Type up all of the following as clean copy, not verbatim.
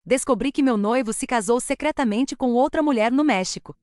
descobri que meu noivo se casou secretamente com outra mulher no México.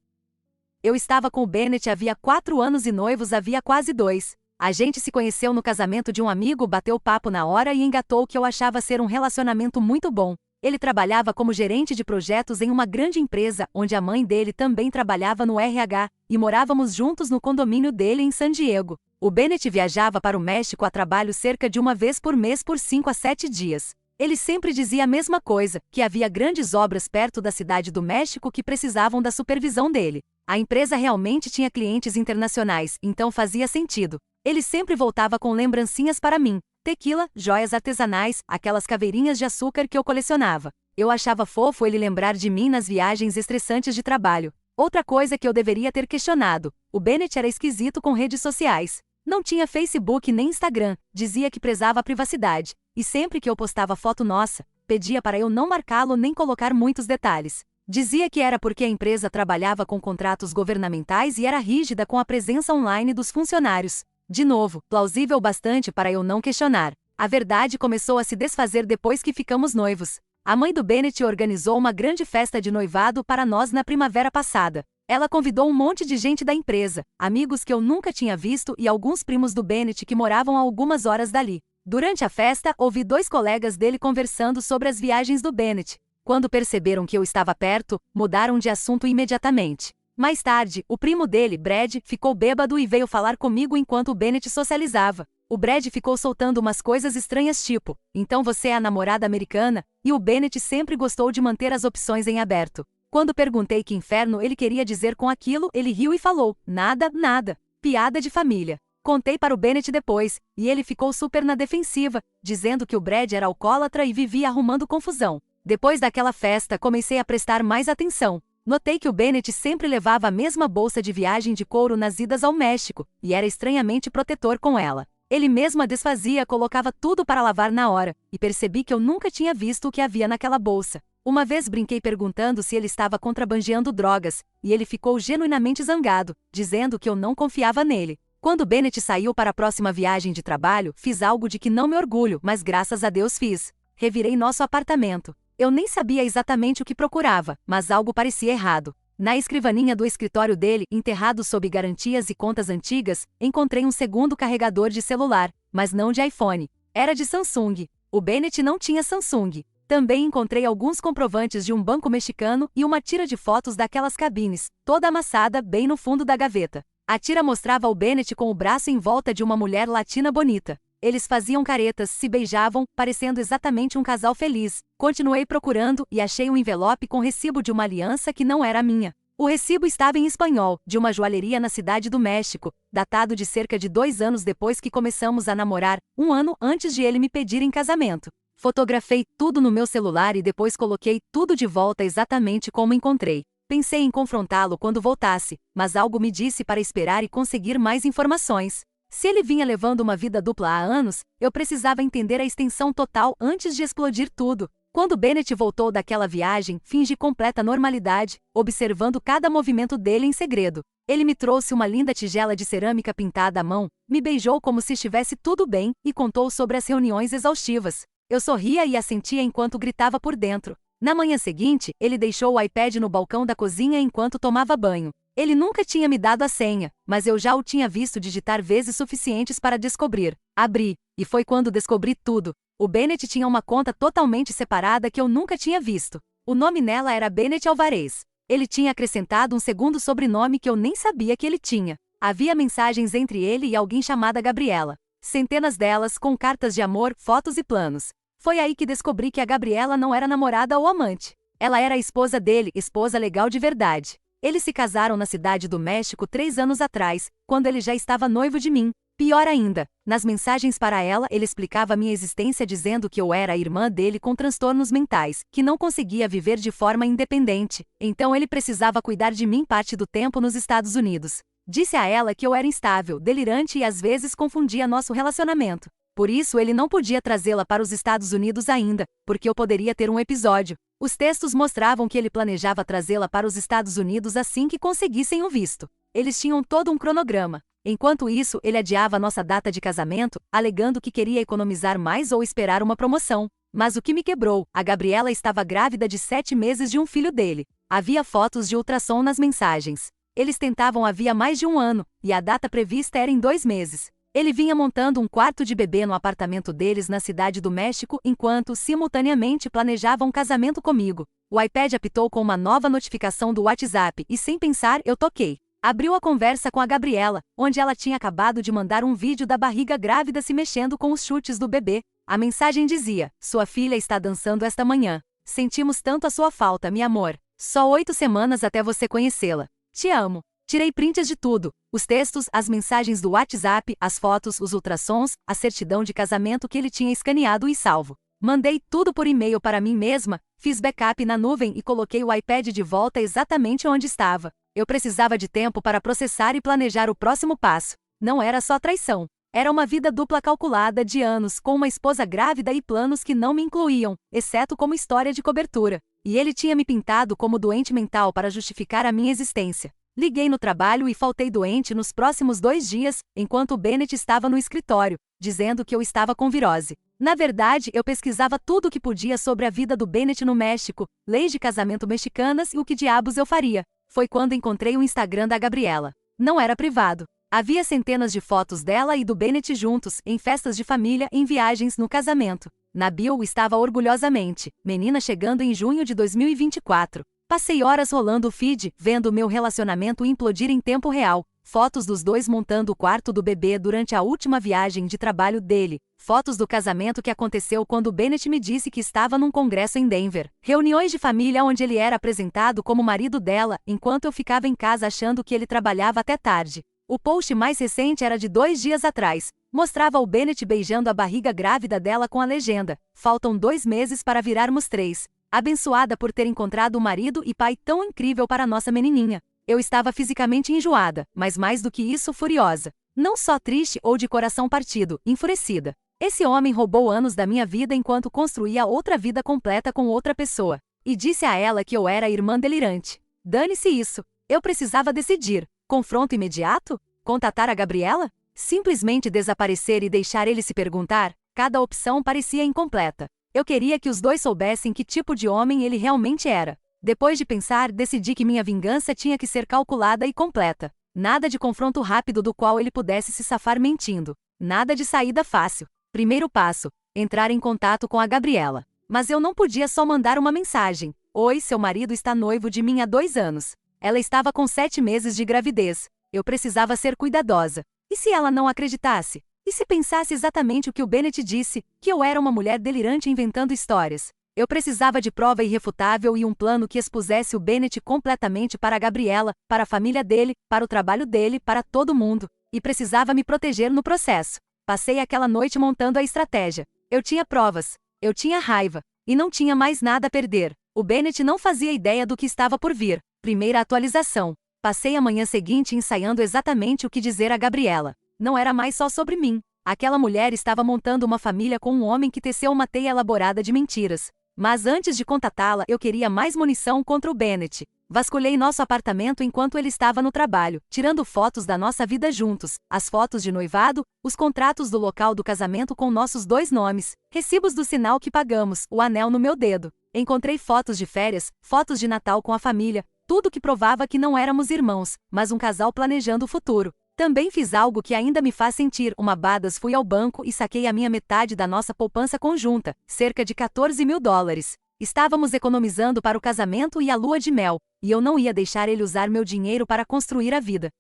Eu estava com o Bennett havia 4 anos e noivos havia quase 2. A gente se conheceu no casamento de um amigo, bateu papo na hora e engatou o que eu achava ser um relacionamento muito bom. Ele trabalhava como gerente de projetos em uma grande empresa, onde a mãe dele também trabalhava no RH, e morávamos juntos no condomínio dele em San Diego. O Bennett viajava para o México a trabalho cerca de uma vez por mês por 5 a 7 dias. Ele sempre dizia a mesma coisa, que havia grandes obras perto da cidade do México que precisavam da supervisão dele. A empresa realmente tinha clientes internacionais, então fazia sentido. Ele sempre voltava com lembrancinhas para mim. Tequila, joias artesanais, aquelas caveirinhas de açúcar que eu colecionava. Eu achava fofo ele lembrar de mim nas viagens estressantes de trabalho. Outra coisa que eu deveria ter questionado: o Bennett era esquisito com redes sociais. Não tinha Facebook nem Instagram, dizia que prezava a privacidade. E sempre que eu postava foto nossa, pedia para eu não marcá-lo nem colocar muitos detalhes. Dizia que era porque a empresa trabalhava com contratos governamentais e era rígida com a presença online dos funcionários. De novo, plausível bastante para eu não questionar. A verdade começou a se desfazer depois que ficamos noivos. A mãe do Bennett organizou uma grande festa de noivado para nós na primavera passada. Ela convidou um monte de gente da empresa, amigos que eu nunca tinha visto e alguns primos do Bennett que moravam a algumas horas dali. Durante a festa, ouvi 2 colegas dele conversando sobre as viagens do Bennett. Quando perceberam que eu estava perto, mudaram de assunto imediatamente. Mais tarde, o primo dele, Brad, ficou bêbado e veio falar comigo enquanto o Bennett socializava. O Brad ficou soltando umas coisas estranhas tipo: então você é a namorada americana? E o Bennett sempre gostou de manter as opções em aberto. Quando perguntei que inferno ele queria dizer com aquilo, ele riu e falou: nada, nada. Piada de família. Contei para o Bennett depois, e ele ficou super na defensiva, dizendo que o Brad era alcoólatra e vivia arrumando confusão. Depois daquela festa, comecei a prestar mais atenção. Notei que o Bennett sempre levava a mesma bolsa de viagem de couro nas idas ao México, e era estranhamente protetor com ela. Ele mesmo a desfazia, colocava tudo para lavar na hora, e percebi que eu nunca tinha visto o que havia naquela bolsa. Uma vez brinquei perguntando se ele estava contrabandeando drogas, e ele ficou genuinamente zangado, dizendo que eu não confiava nele. Quando Bennett saiu para a próxima viagem de trabalho, fiz algo de que não me orgulho, mas graças a Deus fiz. Revirei nosso apartamento. Eu nem sabia exatamente o que procurava, mas algo parecia errado. Na escrivaninha do escritório dele, enterrado sob garantias e contas antigas, encontrei um segundo carregador de celular, mas não de iPhone. Era de Samsung. O Bennett não tinha Samsung. Também encontrei alguns comprovantes de um banco mexicano e uma tira de fotos daquelas cabines, toda amassada bem no fundo da gaveta. A tira mostrava o Bennett com o braço em volta de uma mulher latina bonita. Eles faziam caretas, se beijavam, parecendo exatamente um casal feliz. Continuei procurando e achei um envelope com recibo de uma aliança que não era minha. O recibo estava em espanhol, de uma joalheria na cidade do México, datado de cerca de 2 anos depois que começamos a namorar, 1 ano antes de ele me pedir em casamento. Fotografei tudo no meu celular e depois coloquei tudo de volta exatamente como encontrei. Pensei em confrontá-lo quando voltasse, mas algo me disse para esperar e conseguir mais informações. Se ele vinha levando uma vida dupla há anos, eu precisava entender a extensão total antes de explodir tudo. Quando Bennett voltou daquela viagem, fingi completa normalidade, observando cada movimento dele em segredo. Ele me trouxe uma linda tigela de cerâmica pintada à mão, me beijou como se estivesse tudo bem e contou sobre as reuniões exaustivas. Eu sorria e assentia enquanto gritava por dentro. Na manhã seguinte, ele deixou o iPad no balcão da cozinha enquanto tomava banho. Ele nunca tinha me dado a senha, mas eu já o tinha visto digitar vezes suficientes para descobrir. Abri, e foi quando descobri tudo. O Bennett tinha uma conta totalmente separada que eu nunca tinha visto. O nome nela era Bennett Alvarez. Ele tinha acrescentado um segundo sobrenome que eu nem sabia que ele tinha. Havia mensagens entre ele e alguém chamada Gabriela. Centenas delas com cartas de amor, fotos e planos. Foi aí que descobri que a Gabriela não era namorada ou amante. Ela era a esposa dele, esposa legal de verdade. Eles se casaram na cidade do México 3 anos atrás, quando ele já estava noivo de mim. Pior ainda, nas mensagens para ela ele explicava minha existência dizendo que eu era a irmã dele com transtornos mentais, que não conseguia viver de forma independente, então ele precisava cuidar de mim parte do tempo nos Estados Unidos. Disse a ela que eu era instável, delirante e às vezes confundia nosso relacionamento. Por isso ele não podia trazê-la para os Estados Unidos ainda, porque eu poderia ter um episódio. Os textos mostravam que ele planejava trazê-la para os Estados Unidos assim que conseguissem o visto. Eles tinham todo um cronograma. Enquanto isso, ele adiava nossa data de casamento, alegando que queria economizar mais ou esperar uma promoção. Mas o que me quebrou, a Gabriela estava grávida de 7 meses de um filho dele. Havia fotos de ultrassom nas mensagens. Eles tentavam havia mais de um ano, e a data prevista era em 2 meses. Ele vinha montando um quarto de bebê no apartamento deles na cidade do México enquanto, simultaneamente, planejavam um casamento comigo. O iPad apitou com uma nova notificação do WhatsApp e, sem pensar, eu toquei. Abriu a conversa com a Gabriela, onde ela tinha acabado de mandar um vídeo da barriga grávida se mexendo com os chutes do bebê. A mensagem dizia: "Sua filha está dançando esta manhã. Sentimos tanto a sua falta, meu amor. Só 8 semanas até você conhecê-la. Te amo." Tirei prints de tudo: os textos, as mensagens do WhatsApp, as fotos, os ultrassons, a certidão de casamento que ele tinha escaneado e salvo. Mandei tudo por e-mail para mim mesma, fiz backup na nuvem e coloquei o iPad de volta exatamente onde estava. Eu precisava de tempo para processar e planejar o próximo passo. Não era só traição. Era uma vida dupla calculada de anos, com uma esposa grávida e planos que não me incluíam, exceto como história de cobertura. E ele tinha me pintado como doente mental para justificar a minha existência. Liguei no trabalho e faltei doente nos próximos 2 dias, enquanto o Bennett estava no escritório, dizendo que eu estava com virose. Na verdade, eu pesquisava tudo o que podia sobre a vida do Bennett no México, leis de casamento mexicanas e o que diabos eu faria. Foi quando encontrei o Instagram da Gabriela. Não era privado. Havia centenas de fotos dela e do Bennett juntos, em festas de família, em viagens, no casamento. Na bio estava orgulhosamente: "Menina chegando em junho de 2024. Passei horas rolando o feed, vendo o meu relacionamento implodir em tempo real. Fotos dos dois montando o quarto do bebê durante a última viagem de trabalho dele. Fotos do casamento que aconteceu quando Bennett me disse que estava num congresso em Denver. Reuniões de família onde ele era apresentado como marido dela, enquanto eu ficava em casa achando que ele trabalhava até tarde." O post mais recente era de 2 dias atrás. Mostrava o Bennett beijando a barriga grávida dela com a legenda: "Faltam 2 meses para virarmos 3. Abençoada por ter encontrado um marido e pai tão incrível para nossa menininha." Eu estava fisicamente enjoada, mas mais do que isso, furiosa. Não só triste ou de coração partido, enfurecida. Esse homem roubou anos da minha vida enquanto construía outra vida completa com outra pessoa. E disse a ela que eu era a irmã delirante. Dane-se isso. Eu precisava decidir. Confronto imediato? Contatar a Gabriela? Simplesmente desaparecer e deixar ele se perguntar? Cada opção parecia incompleta. Eu queria que os dois soubessem que tipo de homem ele realmente era. Depois de pensar, decidi que minha vingança tinha que ser calculada e completa. Nada de confronto rápido do qual ele pudesse se safar mentindo. Nada de saída fácil. Primeiro passo: entrar em contato com a Gabriela. Mas eu não podia só mandar uma mensagem: "Oi, seu marido está noivo de mim há 2 anos. Ela estava com 7 meses de gravidez. Eu precisava ser cuidadosa. E se ela não acreditasse? E se pensasse exatamente o que o Bennett disse, que eu era uma mulher delirante inventando histórias? Eu precisava de prova irrefutável e um plano que expusesse o Bennett completamente para a Gabriela, para a família dele, para o trabalho dele, para todo mundo. E precisava me proteger no processo. Passei aquela noite montando a estratégia. Eu tinha provas. Eu tinha raiva. E não tinha mais nada a perder. O Bennett não fazia ideia do que estava por vir. Primeira atualização. Passei a manhã seguinte ensaiando exatamente o que dizer a Gabriela. Não era mais só sobre mim. Aquela mulher estava montando uma família com um homem que teceu uma teia elaborada de mentiras. Mas antes de contatá-la, eu queria mais munição contra o Bennett. Vasculhei nosso apartamento enquanto ele estava no trabalho, tirando fotos da nossa vida juntos, as fotos de noivado, os contratos do local do casamento com nossos 2 nomes, recibos do sinal que pagamos, o anel no meu dedo. Encontrei fotos de férias, fotos de Natal com a família, tudo que provava que não éramos irmãos, mas um casal planejando o futuro. Também fiz algo que ainda me faz sentir uma badass. Fui ao banco e saquei a minha metade da nossa poupança conjunta, cerca de $14.000. Estávamos economizando para o casamento e a lua de mel, e eu não ia deixar ele usar meu dinheiro para construir a vida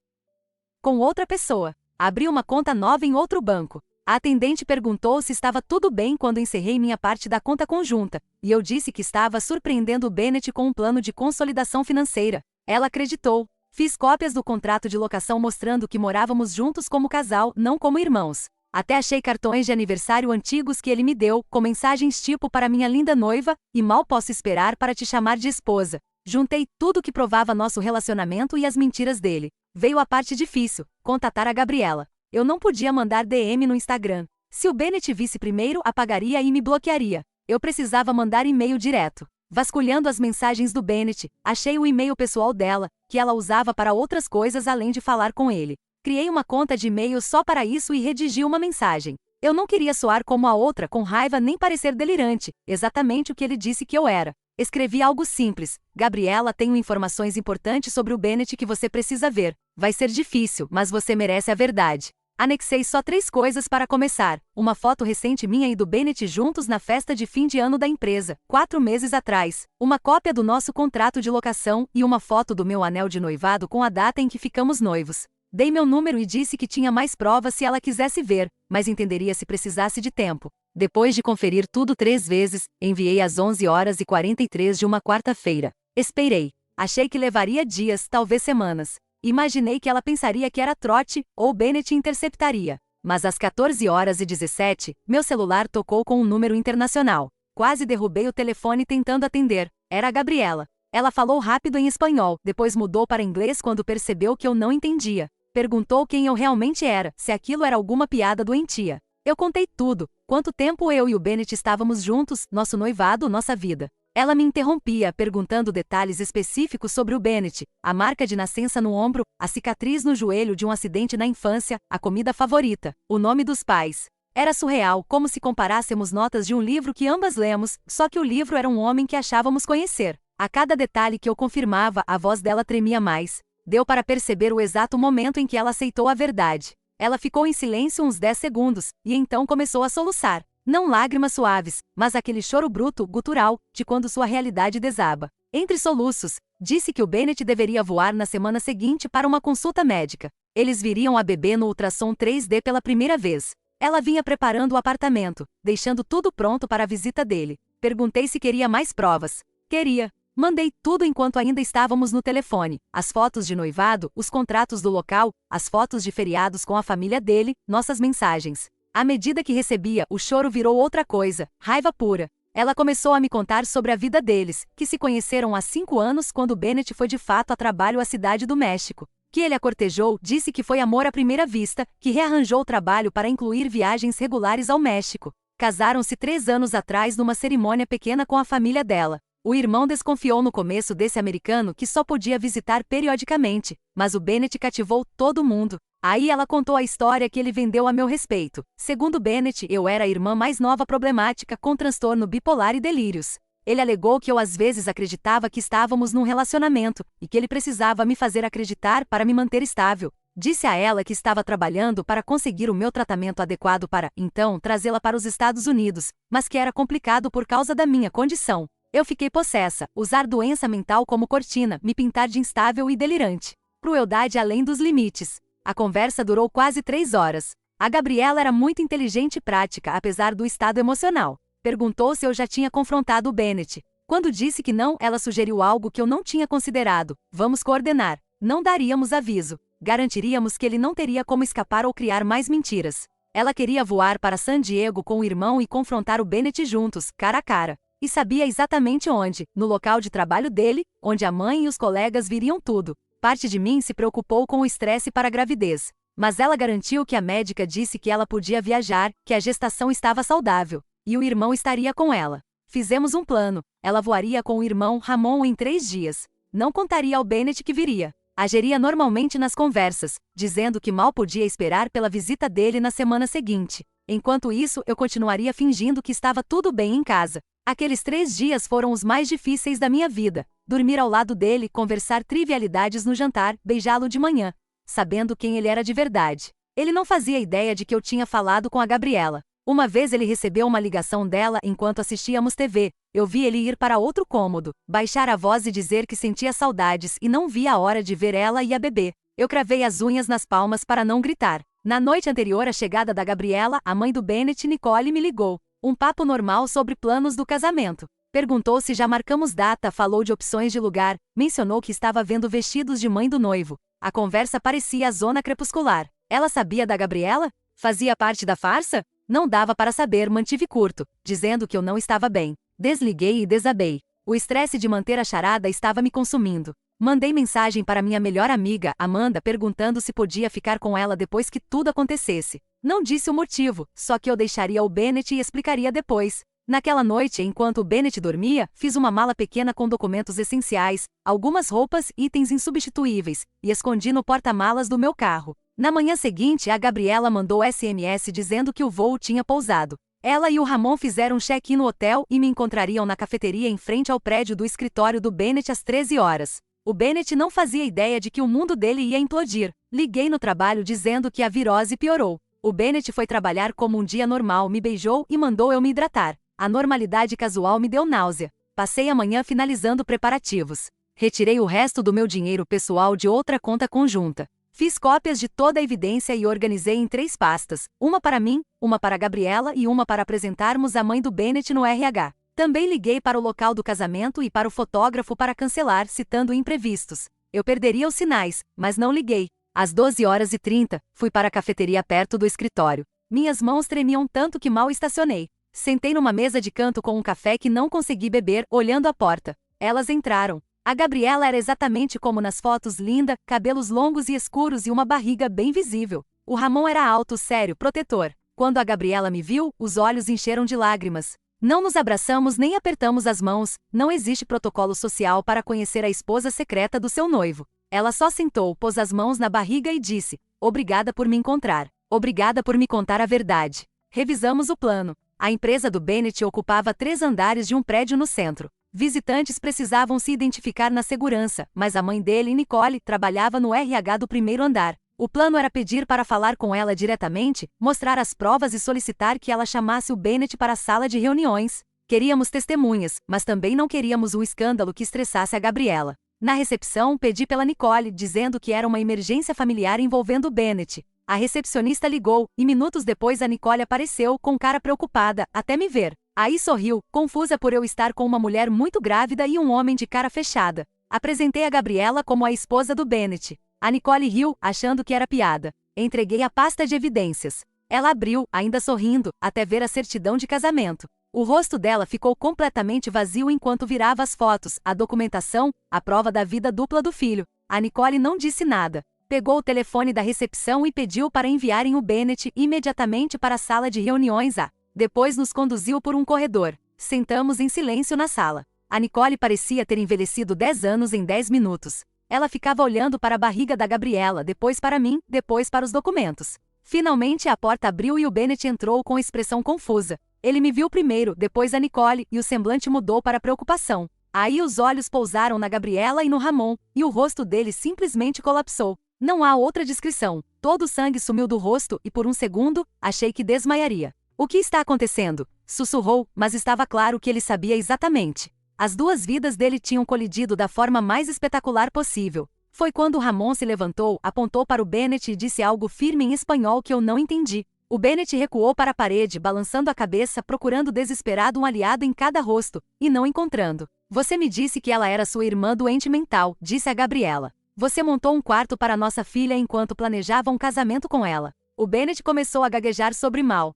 com outra pessoa. Abri uma conta nova em outro banco. A atendente perguntou se estava tudo bem quando encerrei minha parte da conta conjunta, e eu disse que estava surpreendendo o Bennett com um plano de consolidação financeira. Ela acreditou. Fiz cópias do contrato de locação mostrando que morávamos juntos como casal, não como irmãos. Até achei cartões de aniversário antigos que ele me deu, com mensagens tipo: "Para minha linda noiva, e mal posso esperar para te chamar de esposa." Juntei tudo que provava nosso relacionamento e as mentiras dele. Veio a parte difícil: contatar a Gabriela. Eu não podia mandar DM no Instagram. Se o Bennett visse primeiro, apagaria e me bloquearia. Eu precisava mandar e-mail direto. Vasculhando as mensagens do Bennett, achei o e-mail pessoal dela, que ela usava para outras coisas além de falar com ele. Criei uma conta de e-mail só para isso e redigi uma mensagem. Eu não queria soar como a outra com raiva nem parecer delirante, exatamente o que ele disse que eu era. Escrevi algo simples: Gabriela, tenho informações importantes sobre o Bennett que você precisa ver. Vai ser difícil, mas você merece a verdade. Anexei só 3 coisas para começar: uma foto recente minha e do Bennett juntos na festa de fim de ano da empresa, 4 meses atrás, uma cópia do nosso contrato de locação e uma foto do meu anel de noivado com a data em que ficamos noivos. Dei meu número e disse que tinha mais provas se ela quisesse ver, mas entenderia se precisasse de tempo. Depois de conferir tudo 3 vezes, enviei às 11h43 de uma quarta-feira. Esperei. Achei que levaria dias, talvez semanas. Imaginei que ela pensaria que era trote, ou Bennett interceptaria. Mas às 14h17, meu celular tocou com um número internacional. Quase derrubei o telefone tentando atender. Era a Gabriela. Ela falou rápido em espanhol, depois mudou para inglês quando percebeu que eu não entendia. Perguntou quem eu realmente era, se aquilo era alguma piada doentia. Eu contei tudo, quanto tempo eu e o Bennett estávamos juntos, nosso noivado, nossa vida. Ela me interrompia, perguntando detalhes específicos sobre o Bennett, a marca de nascença no ombro, a cicatriz no joelho de um acidente na infância, a comida favorita, o nome dos pais. Era surreal, como se comparássemos notas de um livro que ambas lemos, só que o livro era um homem que achávamos conhecer. A cada detalhe que eu confirmava, a voz dela tremia mais. Deu para perceber o exato momento em que ela aceitou a verdade. Ela ficou em silêncio uns 10 segundos, e então começou a soluçar. Não lágrimas suaves, mas aquele choro bruto, gutural, de quando sua realidade desaba. Entre soluços, disse que o Bennett deveria voar na semana seguinte para uma consulta médica. Eles viriam a bebê no ultrassom 3D pela primeira vez. Ela vinha preparando o apartamento, deixando tudo pronto para a visita dele. Perguntei se queria mais provas. Queria. Mandei tudo enquanto ainda estávamos no telefone: as fotos de noivado, os contratos do local, as fotos de feriados com a família dele, nossas mensagens. À medida que recebia, o choro virou outra coisa, raiva pura. Ela começou a me contar sobre a vida deles, que se conheceram há 5 anos quando Bennett foi de fato a trabalho à cidade do México. Que ele a cortejou, disse que foi amor à primeira vista, que rearranjou trabalho para incluir viagens regulares ao México. Casaram-se 3 anos atrás numa cerimônia pequena com a família dela. O irmão desconfiou no começo desse americano que só podia visitar periodicamente, mas o Bennett cativou todo mundo. Aí ela contou a história que ele vendeu a meu respeito. Segundo Bennett, eu era a irmã mais nova problemática com transtorno bipolar e delírios. Ele alegou que eu às vezes acreditava que estávamos num relacionamento, e que ele precisava me fazer acreditar para me manter estável. Disse a ela que estava trabalhando para conseguir o meu tratamento adequado para, então, trazê-la para os Estados Unidos, mas que era complicado por causa da minha condição. Eu fiquei possessa, usar doença mental como cortina, me pintar de instável e delirante. Crueldade além dos limites. A conversa durou quase 3 horas. A Gabriela era muito inteligente e prática, apesar do estado emocional. Perguntou se eu já tinha confrontado o Bennett. Quando disse que não, ela sugeriu algo que eu não tinha considerado: vamos coordenar. Não daríamos aviso. Garantiríamos que ele não teria como escapar ou criar mais mentiras. Ela queria voar para San Diego com o irmão e confrontar o Bennett juntos, cara a cara. E sabia exatamente onde: no local de trabalho dele, onde a mãe e os colegas viriam tudo. Parte de mim se preocupou com o estresse para a gravidez. Mas ela garantiu que a médica disse que ela podia viajar, que a gestação estava saudável. E o irmão estaria com ela. Fizemos um plano. Ela voaria com o irmão Ramon em 3 dias. Não contaria ao Bennett que viria. Agiria normalmente nas conversas, dizendo que mal podia esperar pela visita dele na semana seguinte. Enquanto isso, eu continuaria fingindo que estava tudo bem em casa. Aqueles 3 dias foram os mais difíceis da minha vida. Dormir ao lado dele, conversar trivialidades no jantar, beijá-lo de manhã, sabendo quem ele era de verdade. Ele não fazia ideia de que eu tinha falado com a Gabriela. Uma vez ele recebeu uma ligação dela enquanto assistíamos TV. Eu vi ele ir para outro cômodo, baixar a voz e dizer que sentia saudades e não via a hora de ver ela e a bebê. Eu cravei as unhas nas palmas para não gritar. Na noite anterior à chegada da Gabriela, a mãe do Bennett, Nicole, me ligou. Um papo normal sobre planos do casamento. Perguntou se já marcamos data, falou de opções de lugar, mencionou que estava vendo vestidos de mãe do noivo. A conversa parecia a zona crepuscular. Ela sabia da Gabriela? Fazia parte da farsa? Não dava para saber, mantive curto, dizendo que eu não estava bem. Desliguei e desabei. O estresse de manter a charada estava me consumindo. Mandei mensagem para minha melhor amiga, Amanda, perguntando se podia ficar com ela depois que tudo acontecesse. Não disse o motivo, só que eu deixaria o Bennett e explicaria depois. Naquela noite, enquanto o Bennett dormia, fiz uma mala pequena com documentos essenciais, algumas roupas, itens insubstituíveis, e escondi no porta-malas do meu carro. Na manhã seguinte, a Gabriela mandou SMS dizendo que o voo tinha pousado. Ela e o Ramon fizeram check-in no hotel e me encontrariam na cafeteria em frente ao prédio do escritório do Bennett às 13 horas. O Bennett não fazia ideia de que o mundo dele ia implodir. Liguei no trabalho dizendo que a virose piorou. O Bennett foi trabalhar como um dia normal, me beijou e mandou eu me hidratar. A normalidade casual me deu náusea. Passei a manhã finalizando preparativos. Retirei o resto do meu dinheiro pessoal de outra conta conjunta. Fiz cópias de toda a evidência e organizei em 3 pastas, uma para mim, uma para a Gabriela e uma para apresentarmos a mãe do Bennett no RH. Também liguei para o local do casamento e para o fotógrafo para cancelar, citando imprevistos. Eu perderia os sinais, mas não liguei. Às 12h30, fui para a cafeteria perto do escritório. Minhas mãos tremiam tanto que mal estacionei. Sentei numa mesa de canto com um café que não consegui beber, olhando a porta. Elas entraram. A Gabriela era exatamente como nas fotos, linda, cabelos longos e escuros e uma barriga bem visível. O Ramon era alto, sério, protetor. Quando a Gabriela me viu, os olhos encheram de lágrimas. Não nos abraçamos nem apertamos as mãos, não existe protocolo social para conhecer a esposa secreta do seu noivo. Ela só sentou, pôs as mãos na barriga e disse: "Obrigada por me encontrar. Obrigada por me contar a verdade." Revisamos o plano. A empresa do Bennett ocupava 3 andares de um prédio no centro. Visitantes precisavam se identificar na segurança, mas a mãe dele, Nicole, trabalhava no RH do 1º andar. O plano era pedir para falar com ela diretamente, mostrar as provas e solicitar que ela chamasse o Bennett para a sala de reuniões. Queríamos testemunhas, mas também não queríamos um escândalo que estressasse a Gabriela. Na recepção, pedi pela Nicole, dizendo que era uma emergência familiar envolvendo o Bennett. A recepcionista ligou, e minutos depois a Nicole apareceu, com cara preocupada, até me ver. Aí sorriu, confusa por eu estar com uma mulher muito grávida e um homem de cara fechada. Apresentei a Gabriela como a esposa do Bennett. A Nicole riu, achando que era piada. Entreguei a pasta de evidências. Ela abriu, ainda sorrindo, até ver a certidão de casamento. O rosto dela ficou completamente vazio enquanto virava as fotos, a documentação, a prova da vida dupla do filho. A Nicole não disse nada. Pegou o telefone da recepção e pediu para enviarem o Bennett imediatamente para a sala de reuniões A. Depois nos conduziu por um corredor. Sentamos em silêncio na sala. A Nicole parecia ter envelhecido 10 anos em 10 minutos. Ela ficava olhando para a barriga da Gabriela, depois para mim, depois para os documentos. Finalmente a porta abriu e o Bennett entrou com expressão confusa. Ele me viu primeiro, depois a Nicole, e o semblante mudou para preocupação. Aí os olhos pousaram na Gabriela e no Ramon, e o rosto dele simplesmente colapsou. Não há outra descrição. Todo o sangue sumiu do rosto e por um segundo, achei que desmaiaria. "O que está acontecendo?" sussurrou, mas estava claro que ele sabia exatamente. As 2 vidas dele tinham colidido da forma mais espetacular possível. Foi quando Ramon se levantou, apontou para o Bennett e disse algo firme em espanhol que eu não entendi. O Bennett recuou para a parede, balançando a cabeça, procurando desesperado um aliado em cada rosto, e não encontrando. "Você me disse que ela era sua irmã doente mental", disse a Gabriela. "Você montou um quarto para nossa filha enquanto planejava um casamento com ela." O Bennett começou a gaguejar sobre mal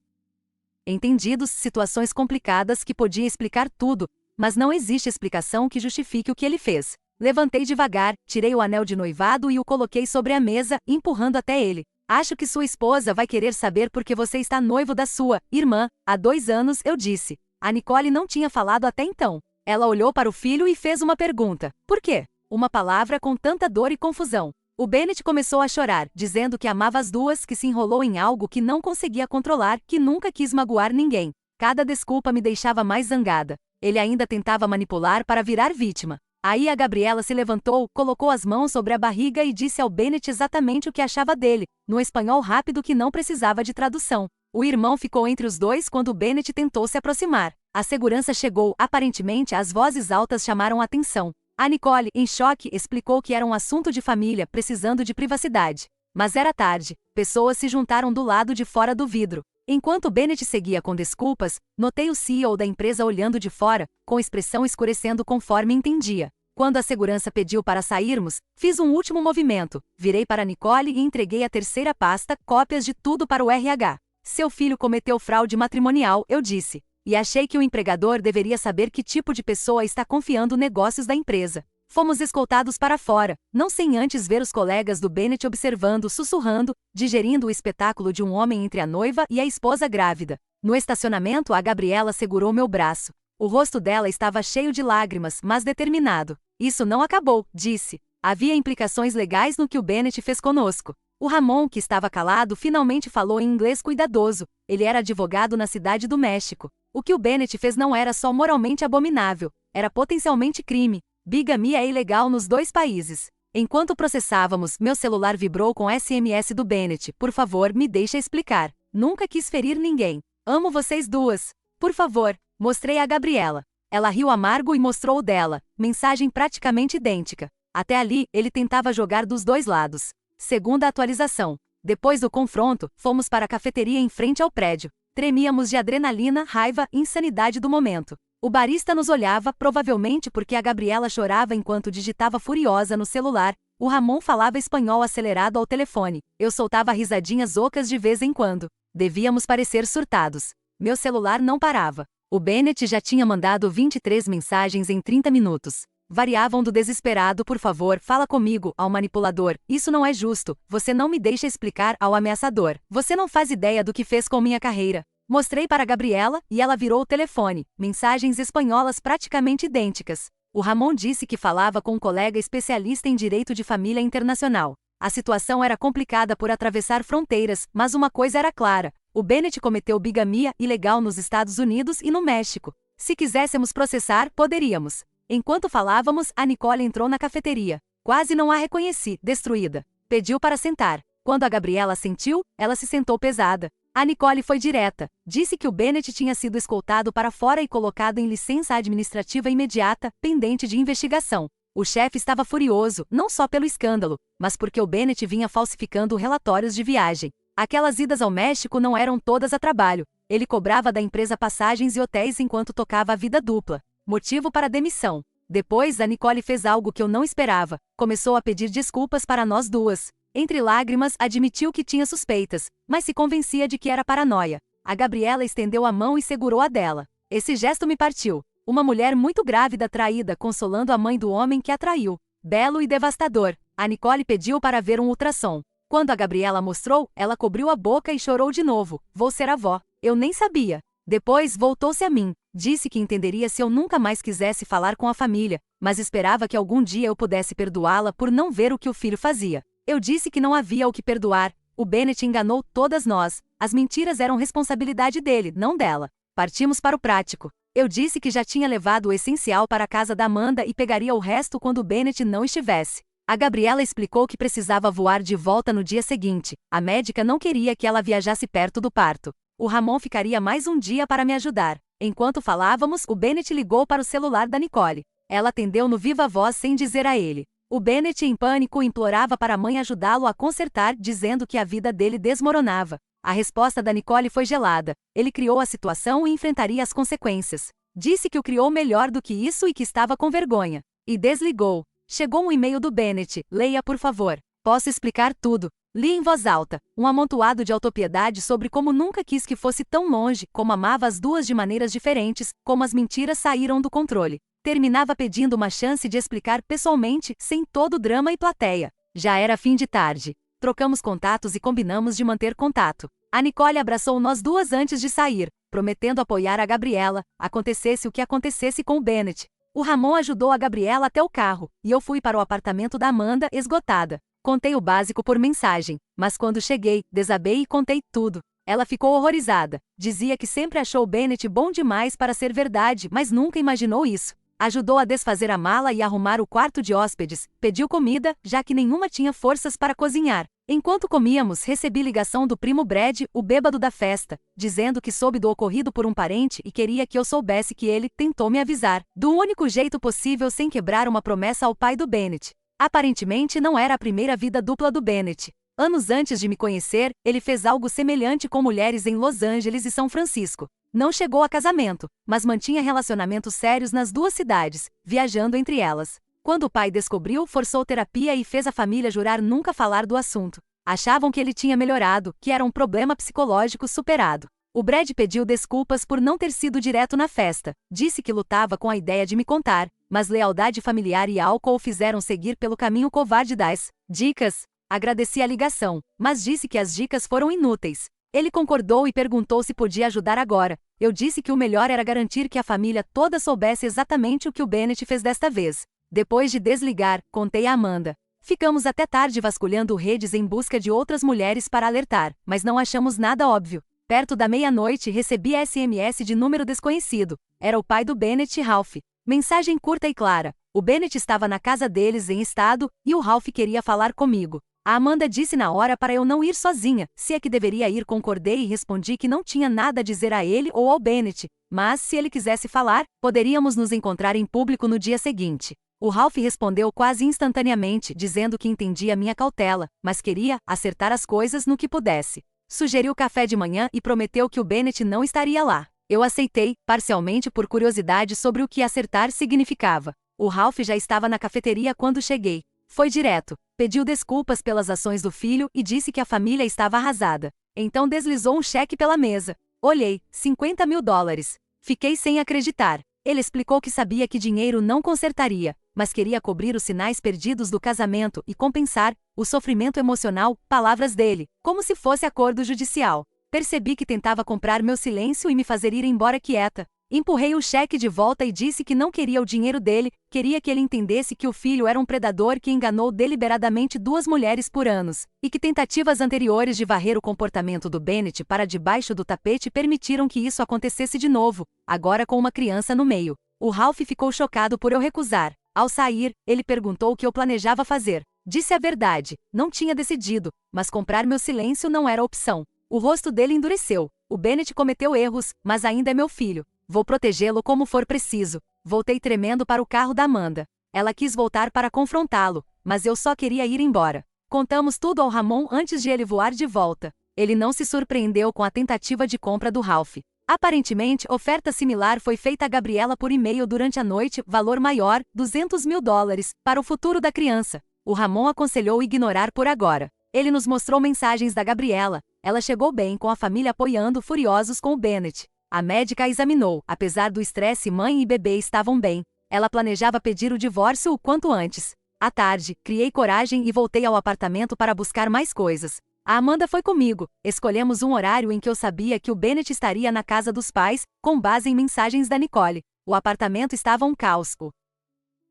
entendidos, situações complicadas que podia explicar tudo, mas não existe explicação que justifique o que ele fez. Levantei devagar, tirei o anel de noivado e o coloquei sobre a mesa, empurrando até ele. "Acho que sua esposa vai querer saber porque você está noivo da sua irmã, há 2 anos", eu disse. A Nicole não tinha falado até então. Ela olhou para o filho e fez uma pergunta. "Por quê?" Uma palavra com tanta dor e confusão. O Bennett começou a chorar, dizendo que amava as 2, que se enrolou em algo que não conseguia controlar, que nunca quis magoar ninguém. Cada desculpa me deixava mais zangada. Ele ainda tentava manipular para virar vítima. Aí a Gabriela se levantou, colocou as mãos sobre a barriga e disse ao Bennett exatamente o que achava dele, no espanhol rápido que não precisava de tradução. O irmão ficou entre os 2 quando o Bennett tentou se aproximar. A segurança chegou, aparentemente as vozes altas chamaram a atenção. A Nicole, em choque, explicou que era um assunto de família, precisando de privacidade. Mas era tarde. Pessoas se juntaram do lado de fora do vidro. Enquanto Bennett seguia com desculpas, notei o CEO da empresa olhando de fora, com expressão escurecendo conforme entendia. Quando a segurança pediu para sairmos, fiz um último movimento, virei para Nicole e entreguei a 3ª pasta, cópias de tudo para o RH. "Seu filho cometeu fraude matrimonial", eu disse. E achei que o empregador deveria saber que tipo de pessoa está confiando negócios da empresa. Fomos escoltados para fora, não sem antes ver os colegas do Bennett observando, sussurrando, digerindo o espetáculo de um homem entre a noiva e a esposa grávida. No estacionamento, a Gabriela segurou meu braço. O rosto dela estava cheio de lágrimas, mas determinado. "Isso não acabou", disse. "Havia implicações legais no que o Bennett fez conosco." O Ramon, que estava calado, finalmente falou em inglês cuidadoso. Ele era advogado na cidade do México. O que o Bennett fez não era só moralmente abominável, era potencialmente crime. Bigamia é ilegal nos dois países. Enquanto processávamos, meu celular vibrou com SMS do Bennett. Por favor, me deixa explicar. Nunca quis ferir ninguém. Amo vocês duas. Por favor. Mostrei a Gabriela. Ela riu amargo e mostrou o dela. Mensagem praticamente idêntica. Até ali, ele tentava jogar dos dois lados. Segunda atualização. Depois do confronto, fomos para a cafeteria em frente ao prédio. Tremíamos de adrenalina, raiva e insanidade do momento. O barista nos olhava, provavelmente porque a Gabriela chorava enquanto digitava furiosa no celular. O Ramon falava espanhol acelerado ao telefone. Eu soltava risadinhas ocas de vez em quando. Devíamos parecer surtados. Meu celular não parava. O Bennett já tinha mandado 23 mensagens em 30 minutos. Variavam do desesperado, por favor, fala comigo, ao manipulador, isso não é justo, você não me deixa explicar, ao ameaçador, você não faz ideia do que fez com minha carreira. Mostrei para Gabriela, e ela virou o telefone, mensagens espanholas praticamente idênticas. O Ramon disse que falava com um colega especialista em direito de família internacional. A situação era complicada por atravessar fronteiras, mas uma coisa era clara, o Bennett cometeu bigamia ilegal nos Estados Unidos e no México. Se quiséssemos processar, poderíamos. Enquanto falávamos, a Nicole entrou na cafeteria. Quase não a reconheci, destruída. Pediu para sentar. Quando a Gabriela sentiu, ela se sentou pesada. A Nicole foi direta. Disse que o Bennett tinha sido escoltado para fora e colocado em licença administrativa imediata, pendente de investigação. O chefe estava furioso, não só pelo escândalo, mas porque o Bennett vinha falsificando relatórios de viagem. Aquelas idas ao México não eram todas a trabalho. Ele cobrava da empresa passagens e hotéis enquanto tocava a vida dupla. Motivo para a demissão. Depois, a Nicole fez algo que eu não esperava. Começou a pedir desculpas para nós duas. Entre lágrimas, admitiu que tinha suspeitas, mas se convencia de que era paranoia. A Gabriela estendeu a mão e segurou a dela. Esse gesto me partiu. Uma mulher muito grávida traída consolando a mãe do homem que a traiu. Belo e devastador. A Nicole pediu para ver um ultrassom. Quando a Gabriela mostrou, ela cobriu a boca e chorou de novo. Vou ser avó. Eu nem sabia. Depois, voltou-se a mim. Disse que entenderia se eu nunca mais quisesse falar com a família, mas esperava que algum dia eu pudesse perdoá-la por não ver o que o filho fazia. Eu disse que não havia o que perdoar. O Bennett enganou todas nós. As mentiras eram responsabilidade dele, não dela. Partimos para o prático. Eu disse que já tinha levado o essencial para a casa da Amanda e pegaria o resto quando o Bennett não estivesse. A Gabriela explicou que precisava voar de volta no dia seguinte. A médica não queria que ela viajasse perto do parto. O Ramon ficaria mais um dia para me ajudar. Enquanto falávamos, o Bennett ligou para o celular da Nicole. Ela atendeu no viva voz sem dizer a ele. O Bennett, em pânico, implorava para a mãe ajudá-lo a consertar, dizendo que a vida dele desmoronava. A resposta da Nicole foi gelada. Ele criou a situação e enfrentaria as consequências. Disse que o criou melhor do que isso e que estava com vergonha. E desligou. Chegou um e-mail do Bennett. Leia, por favor. Posso explicar tudo. Li em voz alta, um amontoado de autopiedade sobre como nunca quis que fosse tão longe, como amava as duas de maneiras diferentes, como as mentiras saíram do controle. Terminava pedindo uma chance de explicar pessoalmente, sem todo drama e plateia. Já era fim de tarde. Trocamos contatos e combinamos de manter contato. A Nicole abraçou nós duas antes de sair, prometendo apoiar a Gabriela, acontecesse o que acontecesse com o Bennett. O Ramon ajudou a Gabriela até o carro, e eu fui para o apartamento da Amanda, esgotada. Contei o básico por mensagem, mas quando cheguei, desabei e contei tudo. Ela ficou horrorizada. Dizia que sempre achou o Bennett bom demais para ser verdade, mas nunca imaginou isso. Ajudou a desfazer a mala e arrumar o quarto de hóspedes, pediu comida, já que nenhuma tinha forças para cozinhar. Enquanto comíamos, recebi ligação do primo Brad, o bêbado da festa, dizendo que soube do ocorrido por um parente e queria que eu soubesse que ele tentou me avisar, do único jeito possível sem quebrar uma promessa ao pai do Bennett. Aparentemente não era a primeira vida dupla do Bennett. Anos antes de me conhecer, ele fez algo semelhante com mulheres em Los Angeles e São Francisco. Não chegou a casamento, mas mantinha relacionamentos sérios nas duas cidades, viajando entre elas. Quando o pai descobriu, forçou terapia e fez a família jurar nunca falar do assunto. Achavam que ele tinha melhorado, que era um problema psicológico superado. O Brad pediu desculpas por não ter sido direto na festa. Disse que lutava com a ideia de me contar, mas lealdade familiar e álcool o fizeram seguir pelo caminho covarde das dicas. Agradeci a ligação, mas disse que as dicas foram inúteis. Ele concordou e perguntou se podia ajudar agora. Eu disse que o melhor era garantir que a família toda soubesse exatamente o que o Bennett fez desta vez. Depois de desligar, contei a Amanda. Ficamos até tarde vasculhando redes em busca de outras mulheres para alertar, mas não achamos nada óbvio. Perto da meia-noite recebi SMS de número desconhecido. Era o pai do Bennett, Ralph. Mensagem curta e clara. O Bennett estava na casa deles em estado, e o Ralph queria falar comigo. A Amanda disse na hora para eu não ir sozinha, se é que deveria ir. Concordei e respondi que não tinha nada a dizer a ele ou ao Bennett, mas se ele quisesse falar, poderíamos nos encontrar em público no dia seguinte. O Ralph respondeu quase instantaneamente, dizendo que entendia minha cautela, mas queria acertar as coisas no que pudesse. Sugeriu café de manhã e prometeu que o Bennett não estaria lá. Eu aceitei, parcialmente por curiosidade sobre o que acertar significava. O Ralph já estava na cafeteria quando cheguei. Foi direto, pediu desculpas pelas ações do filho e disse que a família estava arrasada. Então deslizou um cheque pela mesa. Olhei, $50.000. Fiquei sem acreditar. Ele explicou que sabia que dinheiro não consertaria, mas queria cobrir os sinais perdidos do casamento e compensar o sofrimento emocional, palavras dele, como se fosse acordo judicial. Percebi que tentava comprar meu silêncio e me fazer ir embora quieta. Empurrei o cheque de volta e disse que não queria o dinheiro dele, queria que ele entendesse que o filho era um predador que enganou deliberadamente 2 mulheres por anos, e que tentativas anteriores de varrer o comportamento do Bennett para debaixo do tapete permitiram que isso acontecesse de novo, agora com uma criança no meio. O Ralph ficou chocado por eu recusar. Ao sair, ele perguntou o que eu planejava fazer. Disse a verdade, não tinha decidido, mas comprar meu silêncio não era opção. O rosto dele endureceu. O Bennett cometeu erros, mas ainda é meu filho. Vou protegê-lo como for preciso. Voltei tremendo para o carro da Amanda. Ela quis voltar para confrontá-lo, mas eu só queria ir embora. Contamos tudo ao Ramon antes de ele voar de volta. Ele não se surpreendeu com a tentativa de compra do Ralph. Aparentemente, oferta similar foi feita a Gabriela por e-mail durante a noite, valor maior, $200.000, para o futuro da criança. O Ramon aconselhou ignorar por agora. Ele nos mostrou mensagens da Gabriela. Ela chegou bem com a família apoiando furiosos com o Bennett. A médica a examinou, apesar do estresse, mãe e bebê estavam bem. Ela planejava pedir o divórcio o quanto antes. À tarde, criei coragem e voltei ao apartamento para buscar mais coisas. A Amanda foi comigo. Escolhemos um horário em que eu sabia que o Bennett estaria na casa dos pais, com base em mensagens da Nicole. O apartamento estava um caos. O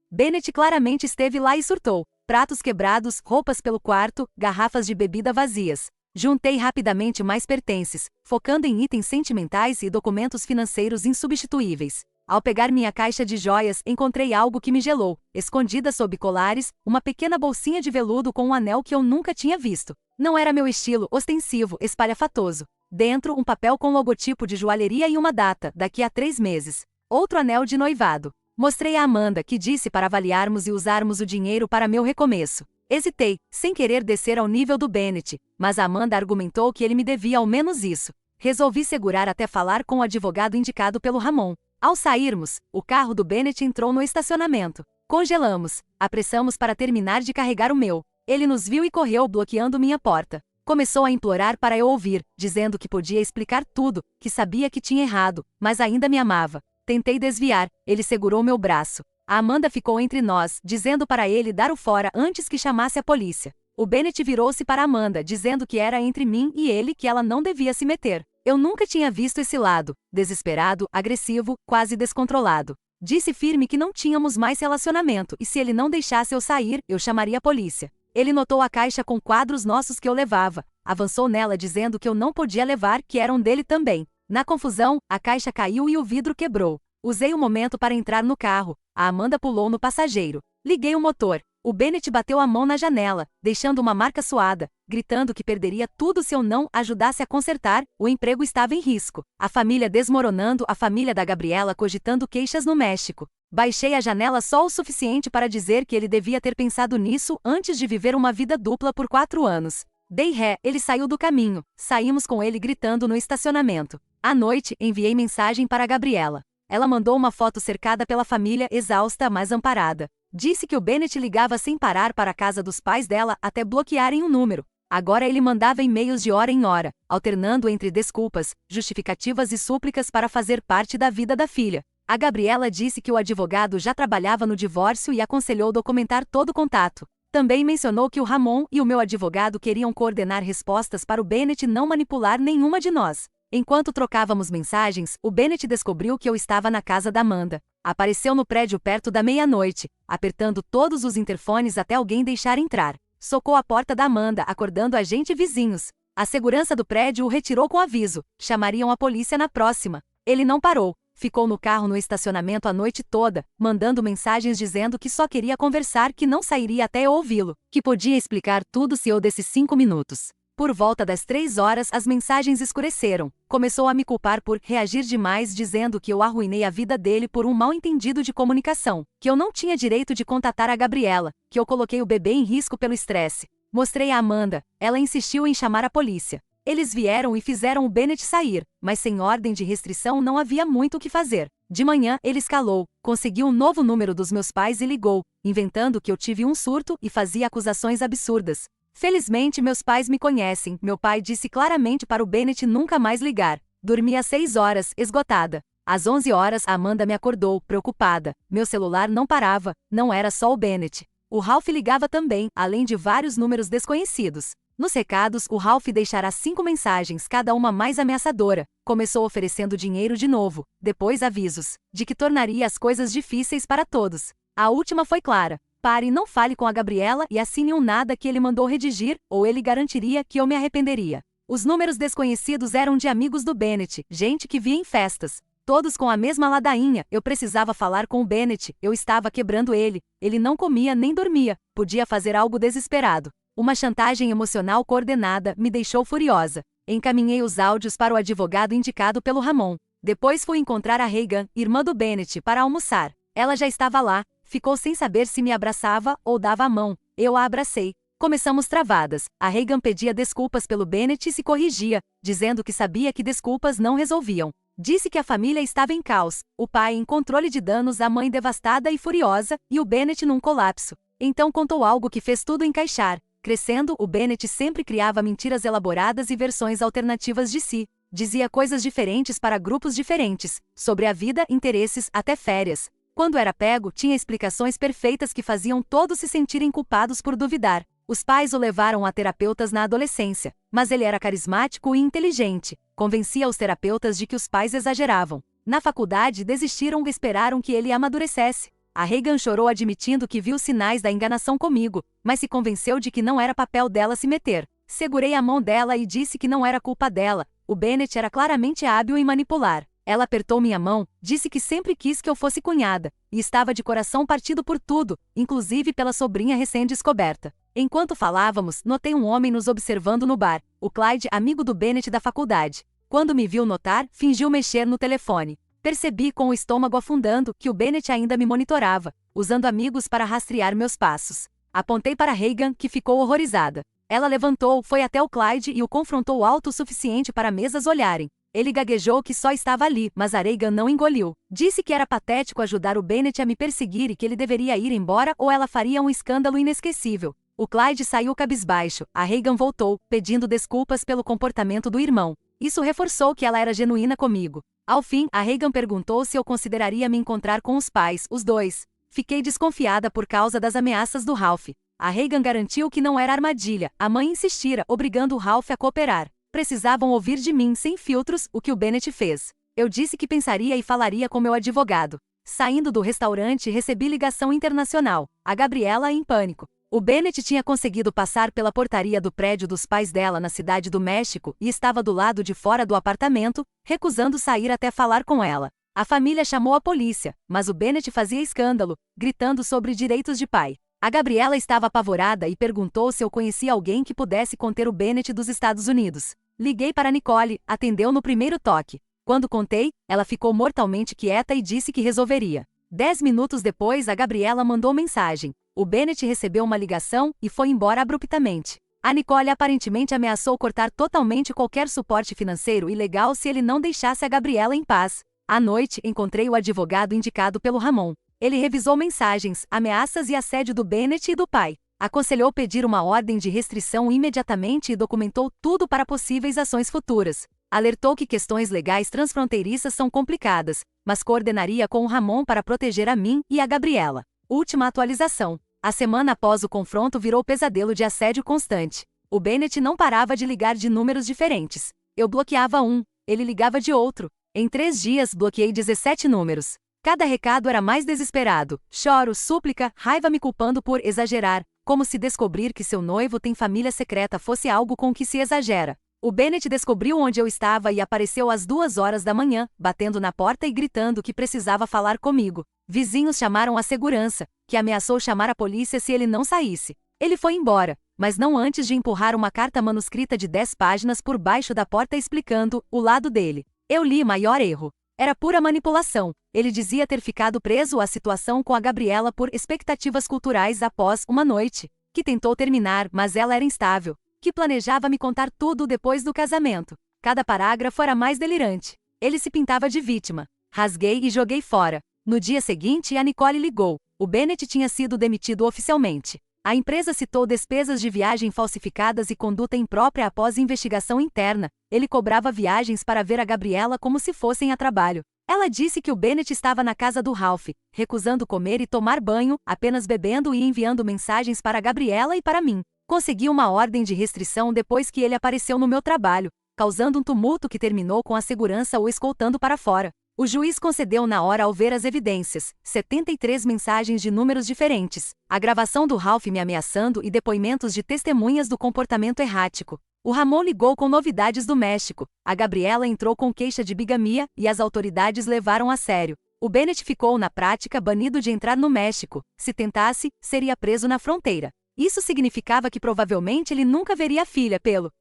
Bennett claramente esteve lá e surtou. Pratos quebrados, roupas pelo quarto, garrafas de bebida vazias. Juntei rapidamente mais pertences, focando em itens sentimentais e documentos financeiros insubstituíveis. Ao pegar minha caixa de joias, encontrei algo que me gelou. Escondida sob colares, uma pequena bolsinha de veludo com um anel que eu nunca tinha visto. Não era meu estilo, ostensivo, espalhafatoso. Dentro, um papel com logotipo de joalheria e uma data, daqui a 3 meses. Outro anel de noivado. Mostrei a Amanda, que disse para avaliarmos e usarmos o dinheiro para meu recomeço. Hesitei, sem querer descer ao nível do Bennett, mas a Amanda argumentou que ele me devia ao menos isso. Resolvi segurar até falar com o advogado indicado pelo Ramon. Ao sairmos, o carro do Bennett entrou no estacionamento. Congelamos, apressamos para terminar de carregar o meu. Ele nos viu e correu bloqueando minha porta. Começou a implorar para eu ouvir, dizendo que podia explicar tudo, que sabia que tinha errado, mas ainda me amava. Tentei desviar, ele segurou meu braço. A Amanda ficou entre nós, dizendo para ele dar o fora antes que chamasse a polícia. O Bennett virou-se para Amanda, dizendo que era entre mim e ele que ela não devia se meter. Eu nunca tinha visto esse lado, desesperado, agressivo, quase descontrolado. Disse firme que não tínhamos mais relacionamento e se ele não deixasse eu sair, eu chamaria a polícia. Ele notou a caixa com quadros nossos que eu levava. Avançou nela dizendo que eu não podia levar, que eram dele também. Na confusão, a caixa caiu e o vidro quebrou. Usei o momento para entrar no carro. A Amanda pulou no passageiro. Liguei o motor. O Bennett bateu a mão na janela, deixando uma marca suada, gritando que perderia tudo se eu não ajudasse a consertar, o emprego estava em risco. A família desmoronando, a família da Gabriela cogitando queixas no México. Baixei a janela só o suficiente para dizer que ele devia ter pensado nisso antes de viver uma vida dupla por 4 anos. Dei ré, ele saiu do caminho. Saímos com ele gritando no estacionamento. À noite, enviei mensagem para a Gabriela. Ela mandou uma foto cercada pela família, exausta, mas amparada. Disse que o Bennett ligava sem parar para a casa dos pais dela até bloquearem um número. Agora ele mandava e-mails de hora em hora, alternando entre desculpas, justificativas e súplicas para fazer parte da vida da filha. A Gabriela disse que o advogado já trabalhava no divórcio e aconselhou documentar todo o contato. Também mencionou que o Ramon e o meu advogado queriam coordenar respostas para o Bennett não manipular nenhuma de nós. Enquanto trocávamos mensagens, o Bennett descobriu que eu estava na casa da Amanda. Apareceu no prédio perto da meia-noite, apertando todos os interfones até alguém deixar entrar. Socou a porta da Amanda, acordando a gente e vizinhos. A segurança do prédio o retirou com aviso. Chamariam a polícia na próxima. Ele não parou. Ficou no carro no estacionamento a noite toda, mandando mensagens dizendo que só queria conversar, que não sairia até eu ouvi-lo, que podia explicar tudo se eu desse 5 minutos. Por volta das 3 horas as mensagens escureceram. Começou a me culpar por reagir demais, dizendo que eu arruinei a vida dele por um mal-entendido de comunicação, que eu não tinha direito de contatar a Gabriela, que eu coloquei o bebê em risco pelo estresse. Mostrei a Amanda. Ela insistiu em chamar a polícia. Eles vieram e fizeram o Bennett sair, mas sem ordem de restrição não havia muito o que fazer. De manhã, ele escalou, conseguiu um novo número dos meus pais e ligou, inventando que eu tive um surto e fazia acusações absurdas. Felizmente meus pais me conhecem. Meu pai disse claramente para o Bennett nunca mais ligar. Dormi às 6 horas, esgotada. Às 11 horas, a Amanda me acordou, preocupada. Meu celular não parava, não era só o Bennett. O Ralph ligava também, além de vários números desconhecidos. Nos recados, o Ralph deixará 5 mensagens, cada uma mais ameaçadora. Começou oferecendo dinheiro de novo, depois avisos, de que tornaria as coisas difíceis para todos. A última foi clara. Pare e não fale com a Gabriela e assine um nada que ele mandou redigir, ou ele garantiria que eu me arrependeria. Os números desconhecidos eram de amigos do Bennett, gente que via em festas. Todos com a mesma ladainha. Eu precisava falar com o Bennett, eu estava quebrando ele. Ele não comia nem dormia, podia fazer algo desesperado. Uma chantagem emocional coordenada me deixou furiosa. Encaminhei os áudios para o advogado indicado pelo Ramon. Depois fui encontrar a Reagan, irmã do Bennett, para almoçar. Ela já estava lá, ficou sem saber se me abraçava ou dava a mão. Eu a abracei. Começamos travadas. A Reagan pedia desculpas pelo Bennett e se corrigia, dizendo que sabia que desculpas não resolviam. Disse que a família estava em caos, o pai em controle de danos, a mãe devastada e furiosa, e o Bennett num colapso. Então contou algo que fez tudo encaixar. Crescendo, o Bennett sempre criava mentiras elaboradas e versões alternativas de si. Dizia coisas diferentes para grupos diferentes, sobre a vida, interesses, até férias. Quando era pego, tinha explicações perfeitas que faziam todos se sentirem culpados por duvidar. Os pais o levaram a terapeutas na adolescência, mas ele era carismático e inteligente. Convencia os terapeutas de que os pais exageravam. Na faculdade, desistiram e esperaram que ele amadurecesse. A Reagan chorou admitindo que viu sinais da enganação comigo, mas se convenceu de que não era papel dela se meter. Segurei a mão dela e disse que não era culpa dela. O Bennett era claramente hábil em manipular. Ela apertou minha mão, disse que sempre quis que eu fosse cunhada, e estava de coração partido por tudo, inclusive pela sobrinha recém-descoberta. Enquanto falávamos, notei um homem nos observando no bar, o Clyde, amigo do Bennett da faculdade. Quando me viu notar, fingiu mexer no telefone. Percebi com o estômago afundando que o Bennett ainda me monitorava, usando amigos para rastrear meus passos. Apontei para Reagan, que ficou horrorizada. Ela levantou, foi até o Clyde e o confrontou alto o suficiente para mesas olharem. Ele gaguejou que só estava ali, mas a Reagan não engoliu. Disse que era patético ajudar o Bennett a me perseguir e que ele deveria ir embora ou ela faria um escândalo inesquecível. O Clyde saiu cabisbaixo. A Reagan voltou, pedindo desculpas pelo comportamento do irmão. Isso reforçou que ela era genuína comigo. Ao fim, a Reagan perguntou se eu consideraria me encontrar com os pais, os dois. Fiquei desconfiada por causa das ameaças do Ralph. A Reagan garantiu que não era armadilha. A mãe insistira, obrigando o Ralph a cooperar. Precisavam ouvir de mim sem filtros o que o Bennett fez. Eu disse que pensaria e falaria com meu advogado. Saindo do restaurante, recebi ligação internacional. A Gabriela em pânico. O Bennett tinha conseguido passar pela portaria do prédio dos pais dela na cidade do México e estava do lado de fora do apartamento, recusando sair até falar com ela. A família chamou a polícia, mas o Bennett fazia escândalo, gritando sobre direitos de pai. A Gabriela estava apavorada e perguntou se eu conhecia alguém que pudesse conter o Bennett dos Estados Unidos. Liguei para Nicole, atendeu no primeiro toque. Quando contei, ela ficou mortalmente quieta e disse que resolveria. 10 minutos depois, a Gabriela mandou mensagem. O Bennett recebeu uma ligação e foi embora abruptamente. A Nicole aparentemente ameaçou cortar totalmente qualquer suporte financeiro e legal se ele não deixasse a Gabriela em paz. À noite, encontrei o advogado indicado pelo Ramon. Ele revisou mensagens, ameaças e assédio do Bennett e do pai. Aconselhou pedir uma ordem de restrição imediatamente e documentou tudo para possíveis ações futuras. Alertou que questões legais transfronteiriças são complicadas, mas coordenaria com o Ramon para proteger a mim e a Gabriela. Última atualização. A semana após o confronto virou pesadelo de assédio constante. O Bennett não parava de ligar de números diferentes. Eu bloqueava um, ele ligava de outro. Em 3 dias bloqueei 17 números. Cada recado era mais desesperado. Choro, súplica, raiva me culpando por exagerar, como se descobrir que seu noivo tem família secreta fosse algo com que se exagera. O Bennett descobriu onde eu estava e apareceu às 2 horas da manhã, batendo na porta e gritando que precisava falar comigo. Vizinhos chamaram a segurança, que ameaçou chamar a polícia se ele não saísse. Ele foi embora, mas não antes de empurrar uma carta manuscrita de 10 páginas por baixo da porta explicando o lado dele. Eu li maior erro. Era pura manipulação. Ele dizia ter ficado preso à situação com a Gabriela por expectativas culturais após uma noite, que tentou terminar, mas ela era instável, que planejava me contar tudo depois do casamento. Cada parágrafo era mais delirante. Ele se pintava de vítima. Rasguei e joguei fora. No dia seguinte, a Nicole ligou. O Bennett tinha sido demitido oficialmente. A empresa citou despesas de viagem falsificadas e conduta imprópria após investigação interna. Ele cobrava viagens para ver a Gabriela como se fossem a trabalho. Ela disse que o Bennett estava na casa do Ralph, recusando comer e tomar banho, apenas bebendo e enviando mensagens para a Gabriela e para mim. Consegui uma ordem de restrição depois que ele apareceu no meu trabalho, causando um tumulto que terminou com a segurança o escoltando para fora. O juiz concedeu na hora ao ver as evidências, 73 mensagens de números diferentes, a gravação do Ralph me ameaçando e depoimentos de testemunhas do comportamento errático. O Ramon ligou com novidades do México, a Gabriela entrou com queixa de bigamia e as autoridades levaram a sério. O Bennett ficou, na prática, banido de entrar no México. Se tentasse, seria preso na fronteira. Isso significava que provavelmente ele nunca veria a filha, pelo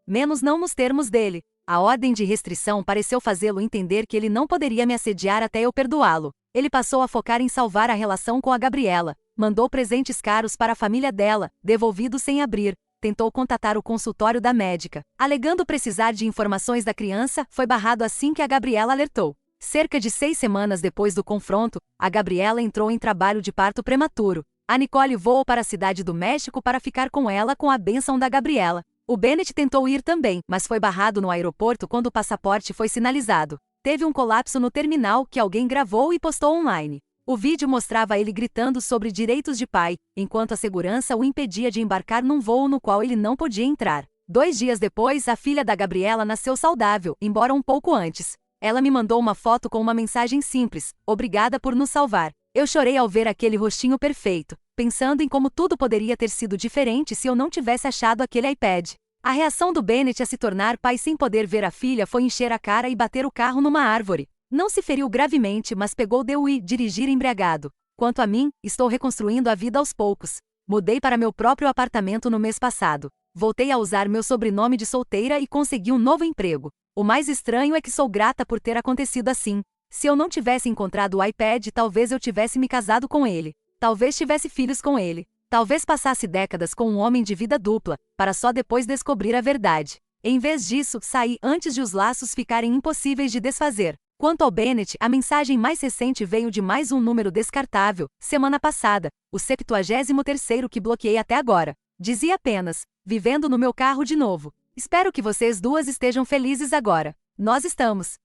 menos não nos termos dele. A ordem de restrição pareceu fazê-lo entender que ele não poderia me assediar até eu perdoá-lo. Ele passou a focar em salvar a relação com a Gabriela, mandou presentes caros para a família dela, devolvidos sem abrir, tentou contatar o consultório da médica, alegando precisar de informações da criança, foi barrado assim que a Gabriela alertou. Cerca de 6 semanas depois do confronto, a Gabriela entrou em trabalho de parto prematuro. A Nicole voou para a cidade do México para ficar com ela com a bênção da Gabriela. O Bennett tentou ir também, mas foi barrado no aeroporto quando o passaporte foi sinalizado. Teve um colapso no terminal que alguém gravou e postou online. O vídeo mostrava ele gritando sobre direitos de pai, enquanto a segurança o impedia de embarcar num voo no qual ele não podia entrar. 2 dias depois, a filha da Gabriela nasceu saudável, embora um pouco antes. Ela me mandou uma foto com uma mensagem simples: "Obrigada por nos salvar." Eu chorei ao ver aquele rostinho perfeito, pensando em como tudo poderia ter sido diferente se eu não tivesse achado aquele iPad. A reação do Bennett a se tornar pai sem poder ver a filha foi encher a cara e bater o carro numa árvore. Não se feriu gravemente, mas pegou e dirigir embriagado. Quanto a mim, estou reconstruindo a vida aos poucos. Mudei para meu próprio apartamento no mês passado. Voltei a usar meu sobrenome de solteira e consegui um novo emprego. O mais estranho é que sou grata por ter acontecido assim. Se eu não tivesse encontrado o iPad, talvez eu tivesse me casado com ele. Talvez tivesse filhos com ele. Talvez passasse décadas com um homem de vida dupla, para só depois descobrir a verdade. Em vez disso, saí antes de os laços ficarem impossíveis de desfazer. Quanto ao Bennett, a mensagem mais recente veio de mais um número descartável, semana passada, o 73º que bloqueei até agora. Dizia apenas: "Vivendo no meu carro de novo. Espero que vocês duas estejam felizes agora." Nós estamos.